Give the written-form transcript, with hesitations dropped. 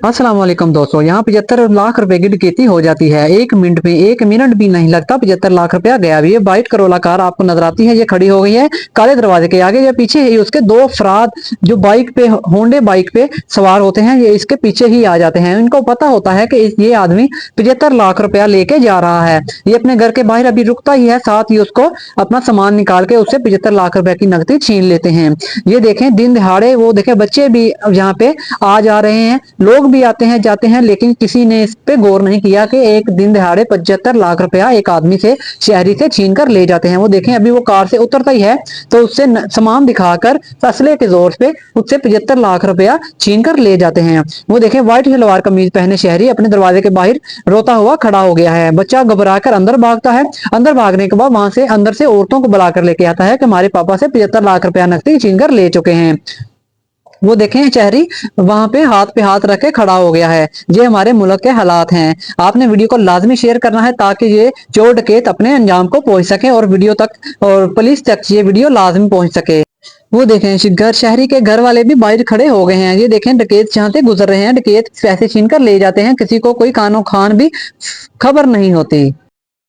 अस्सलाम वालेकुम दोस्तों, यहाँ 75 लाख रुपए की डकैती हो जाती है। एक मिनट में, एक मिनट भी नहीं लगता 75 लाख रुपया गया भी। ये वाइट करोला कार आपको नजर आती है, ये खड़ी हो गई है काले दरवाजे के आगे। ये पीछे ही उसके दो अफराद जो बाइक पे, होंडे बाइक पे सवार होते हैं, ये इसके पीछे ही आ जाते हैं। इनको पता होता है कि ये आदमी 75 लाख रुपया लेके जा रहा है। ये अपने घर के बाहर अभी रुकता ही है, साथ ही उसको अपना सामान निकाल के उससे 75 लाख रुपए की नकदी छीन लेते हैं। ये देखें, दिन दिहाड़े वो देखें, बच्चे भी यहाँ पे आ जा रहे हैं, लोग भी आते हैं जाते हैं, लेकिन किसी ने इस पे गौर नहीं किया कि एक दिन दिहाड़े 75 लाख रुपया एक आदमी से, शहरी से छीन कर ले जाते हैं। वो देखें, अभी वो कार से उतरता ही है तो उससे सामान दिखाकर असले के जोर पे उससे 75 लाख रुपया छीन कर ले जाते हैं। वो देखें, व्हाइट सलवार कमीज पहने शहरी अपने दरवाजे के बाहर रोता हुआ खड़ा हो गया है। बच्चा घबरा कर अंदर भागता है। अंदर भागने के बाद वहां से अंदर से औरतों को बुलाकर लेके आता है कि हमारे पापा से 75 लाख रुपया नकदी छीन कर ले चुके हैं। वो देखें, शहरी वहां पे हाथ रख के खड़ा हो गया है। ये हमारे मुल्क के हालात हैं। आपने वीडियो को लाजमी शेयर करना है ताकि ये चोर डकैत अपने अंजाम को पहुंच सके और वीडियो तक और पुलिस तक ये वीडियो लाजमी पहुंच सके। वो देखें, घर शहरी के घर वाले भी बाहर खड़े हो गए हैं। ये देखें, डकैत जहाँ से गुजर रहे हैं, डकैत पैसे छीन कर ले जाते हैं, किसी को कोई कानो खान भी खबर नहीं होती।